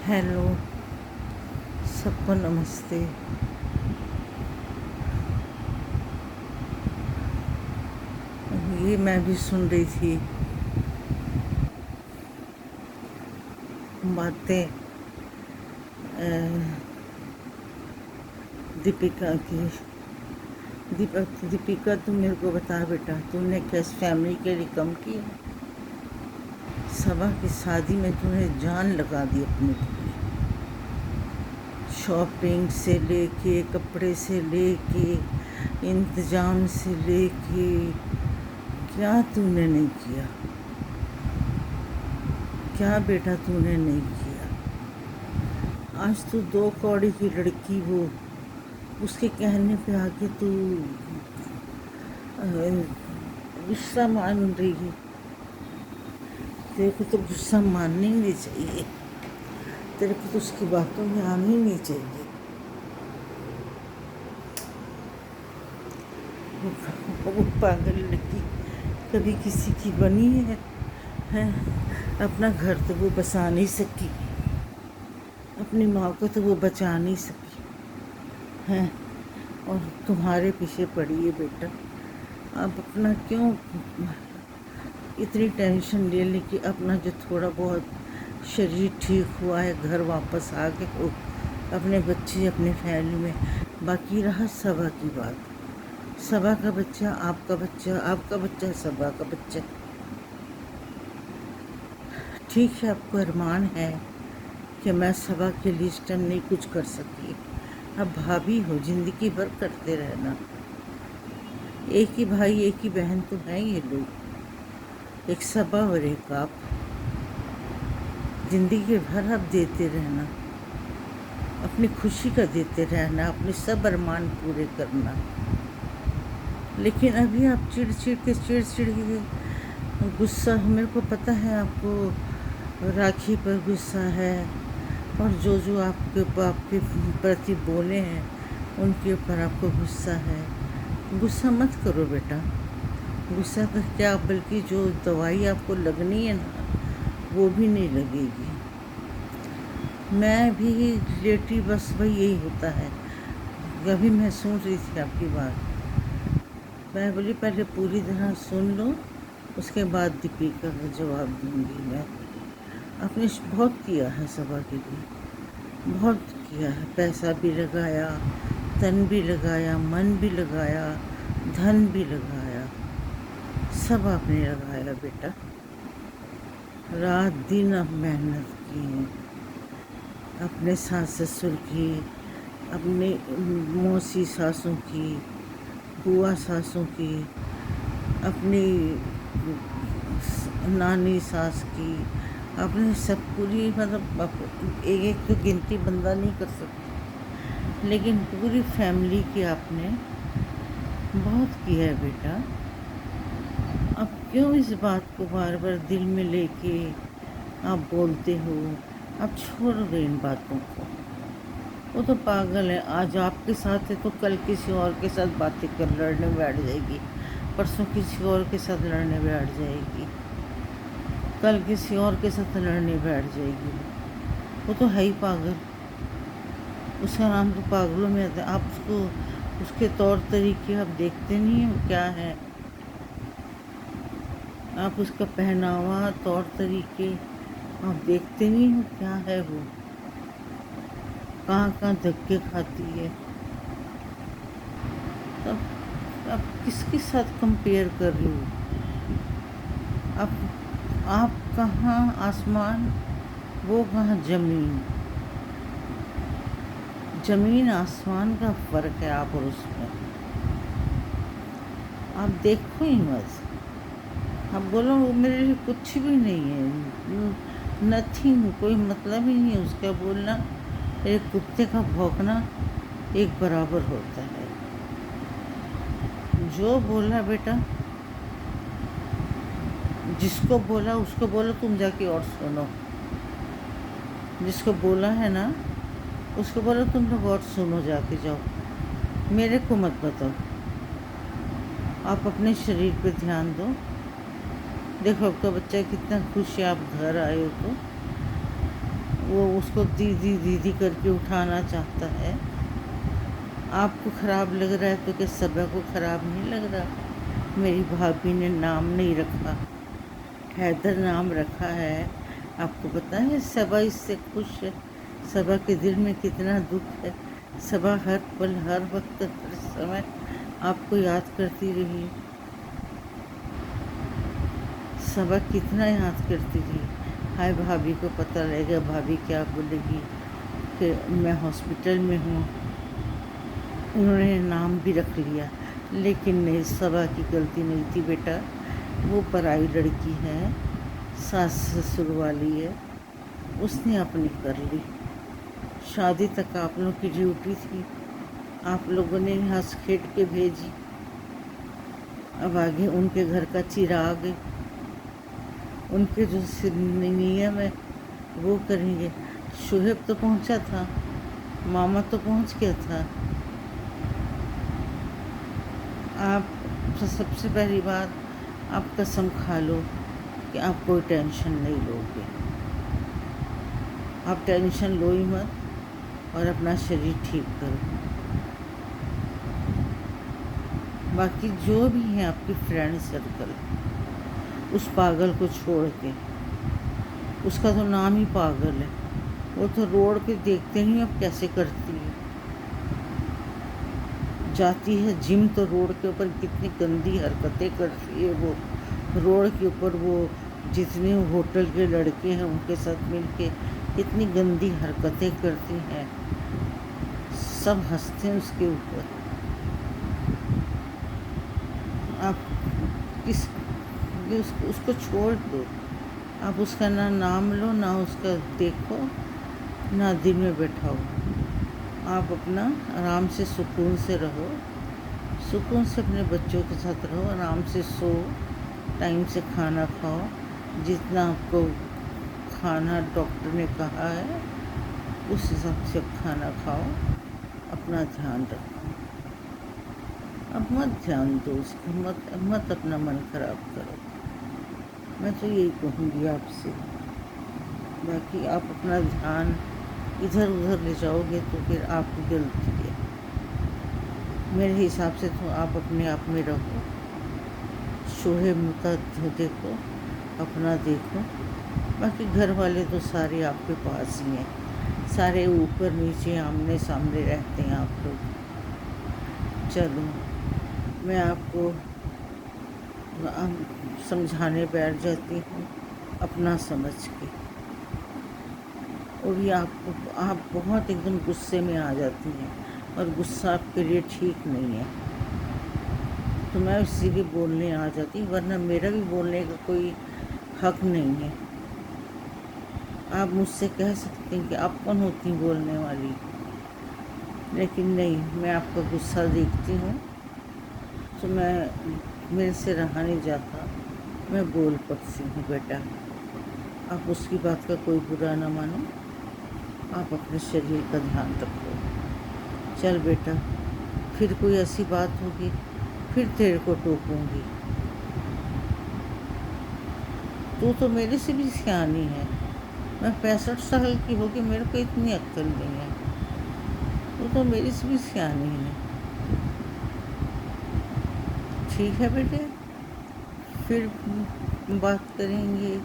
Hello, सबको नमस्ते। ये मैं भी सुन रही थी बातें अ, दीपिका की। दीपिका, तुम मेरे को बता बेटा, तुमने कैसे फैमिली के लिए कम किया? सबा की शादी में तूने जान लगा दी अपनी पूरी। शॉपिंग से लेके, कपड़े से लेके, इंतजाम से लेके, क्या तूने नहीं किया? क्या बेटा तूने नहीं किया? आज तो 2 कौड़ी की लड़की, वो उसके कहने पे आके तू गुस्सा मान रही है। तेरे को तो गुस्सा मानना ही नहीं चाहिए, तेरे को तो उसकी बातों में आना ही नहीं चाहिए। वो पागल लड़की कभी किसी की बनी है? अपना घर तो वो बसा नहीं सकी, अपनी माँ को तो वो बचा नहीं सकी है, और तुम्हारे पीछे पड़ी है बेटा। अब अपना क्यों इतनी टेंशन ले ली कि अपना जो थोड़ा बहुत शरीर ठीक हुआ है, घर वापस आ गए हो, अपने बच्चे अपने फैमिली में। बाकी रहा सबा की बात, सबा का बच्चा, आपका बच्चा, आपका बच्चा, सबा का बच्चा। ठीक है, आपको अरमान है कि मैं सबा के लिए इस टाइम नहीं कुछ कर सकी। अब भाभी हो, ज़िंदगी भर करते रहना। एक ही भाई एक ही बहन तो हैं ये लोग, एक सबा और एक आप। ज़िंदगी भर आप देते रहना, अपनी खुशी का देते रहना, अपने सब अरमान पूरे करना। लेकिन अभी आप चिड़ चिड़ के गुस्सा, मेरे को पता है आपको राखी पर गुस्सा है, और जो आपके प्रति बोले हैं उनके ऊपर आपको गुस्सा है। गुस्सा मत करो बेटा, गुस्सा का क्या, बल्कि जो दवाई आपको लगनी है ना, वो भी नहीं लगेगी। मैं भी लेटी, बस वही यही होता है। अभी मैं सुन रही थी आपकी बात, मैं बोली पहले पूरी तरह सुन लो, उसके बाद दीपिका का जवाब दूंगी मैं। आपने बहुत किया है सबा के लिए, बहुत किया है, पैसा भी लगाया, तन भी लगाया, मन भी लगाया, धन भी लगाया, सब आपने लगाया बेटा। रात दिन आप मेहनत की हैं, अपने सास ससुर की, अपने मौसी सासों की, बुआ सासों की, अपनी नानी सास की, अपने सब पूरी, मतलब एक एक तो गिनती बंदा नहीं कर सकता, लेकिन पूरी फैमिली की आपने बहुत किया है बेटा। अब क्यों इस बात को बार बार दिल में लेके आप बोलते हो? आप छोड़ दो इन बातों को। वो तो पागल है, आज आपके साथ है तो कल किसी और के साथ बातें कर लड़ने बैठ जाएगी, परसों किसी और के साथ लड़ने बैठ जाएगी, कल किसी और के साथ लड़ने बैठ जाएगी। वो तो है ही पागल, उसका नाम तो पागलों में आता है। आप उसको, उसके तौर तरीके आप देखते नहीं हैं क्या है? आप उसका पहनावा, तौर तरीके आप देखते नहीं हो क्या है? वो कहाँ कहाँ धक्के खाती है। तब आप किसके साथ कंपेयर कर रहे हो? आप कहाँ आसमान, वो कहाँ ज़मीन। ज़मीन आसमान का फ़र्क है आप और उसमें। आप देखो ही मत, आप बोलो वो मेरे लिए कुछ भी नहीं है, नथिंग, कोई मतलब ही नहीं है उसका बोलना। एक कुत्ते का भौंकना एक बराबर होता है। जो बोला बेटा, जिसको बोला उसको बोलो तुम जाके और सुनो, जिसको बोला है ना उसको बोलो तुम लोग और सुनो, जाके जाओ, मेरे को मत बताओ। आप अपने शरीर पे ध्यान दो। देखो आपका बच्चा कितना खुश है, आप घर आए हो तो وہ اس کو دیدی دیدی کر کے اٹھانا چاہتا ہے. آپ کو خراب لگ رہا ہے تو کہ صبا کو خراب نہیں لگ رہا؟ میری بھابھی نے نام نہیں رکھا، حیدر نام رکھا ہے. آپ کو پتہ ہے صبا اس سے خوش ہے؟ صبا کے دل میں کتنا دکھ ہے. صبا ہر پل ہر وقت ہر سمے آپ کو یاد کرتی رہی. صبا کتنا یاد کرتی رہی. ہائے بھابھی کو پتہ لگے گا، بھابھی کیا بولے گی کہ میں ہاسپٹل میں ہوں. انہوں نے نام بھی رکھ لیا، لیکن نہیں، صبا کی غلطی نہیں تھی بیٹا. وہ پرائی لڑکی ہے، ساس سسر والی ہے، اس نے اپنی کر لی. شادی تک آپ لوگوں کی ڈیوٹی تھی، آپ لوگوں نے ہنس کھیل کے بھیجی. اب آگے ان کے گھر کا چراغ، ان کے جو نیم ہے وہ کریں گے. شعیب تو پہنچا تھا، ماما تو پہنچ گیا تھا. آپ سب سے پہلی بات، آپ قسم کھا لو کہ آپ کوئی ٹینشن نہیں لو گے. آپ ٹینشن لو ہی مت اور اپنا شریر ٹھیک کرو. باقی جو بھی ہیں آپ کی فرینڈ سرکل، اس پاگل کو چھوڑ کے، اس کا تو نام ہی پاگل ہے. وہ تو روڈ پہ دیکھتے نہیں اب کیسے کرتی ہے. جاتی ہے جم تو روڈ کے اوپر کتنی گندی حرکتیں کرتی ہے. وہ روڈ کے اوپر وہ جتنے ہوٹل کے لڑکے ہیں ان کے ساتھ مل کے کتنی گندی حرکتیں کرتی ہیں. سب ہنستے ہیں اس کے اوپر. آپ اس کو چھوڑ دو. آپ اس کا نہ نام لو، نہ اس کا دیکھو، نہ دل میں بیٹھاؤ. آپ اپنا آرام سے سکون سے رہو، سکون سے اپنے بچوں کے ساتھ رہو، آرام سے سو، ٹائم سے کھانا کھاؤ. جتنا آپ کو کھانا ڈاکٹر نے کہا ہے اس حساب سے کھانا کھاؤ. اپنا دھیان رکھو. اب مت دھیان دو اس کو، مت اپنا من خراب کرو. میں تو یہی کہوں گی آپ سے. باقی آپ اپنا دھیان ادھر ادھر لے جاؤ گے تو پھر آپ کی غلطی ہے. میرے حساب سے تو آپ اپنے آپ میں رہو. شعیب کا دیکھو، اپنا دیکھو. باقی گھر والے تو سارے آپ کے پاس ہی ہیں، سارے اوپر نیچے آمنے سامنے رہتے ہیں آپ لوگ. چلو میں آپ کو سمجھانے بیٹھ جاتی ہوں اپنا سمجھ کے. اور یہ آپ بہت ایک دم غصے میں آ جاتی ہیں، اور غصہ آپ کے لیے ٹھیک نہیں ہے. تو میں اسی لیے بولنے آ جاتی، ورنہ میرا بھی بولنے کا کوئی حق نہیں ہے. آپ مجھ سے کہہ سکتے ہیں کہ آپ کون ہوتی ہیں بولنے والی، لیکن نہیں، میں آپ کا غصہ دیکھتی ہوں تو میرے سے رہا نہیں جاتا. میں بول پڑتی ہوں. بیٹا آپ اس کی بات کا کوئی برا نہ مانو، آپ اپنے شریر کا دھیان رکھو. چل بیٹا، پھر کوئی ایسی بات ہوگی پھر تیرے کو ٹوکوں گی. تو میرے سے بھی سیانی ہے. میں 65 سال کی ہو کے میرے کو اتنی عقل نہیں ہے. تو میری سے بھی سیانی ہے. ٹھیک ہے بیٹے، پھر بات کریں گے.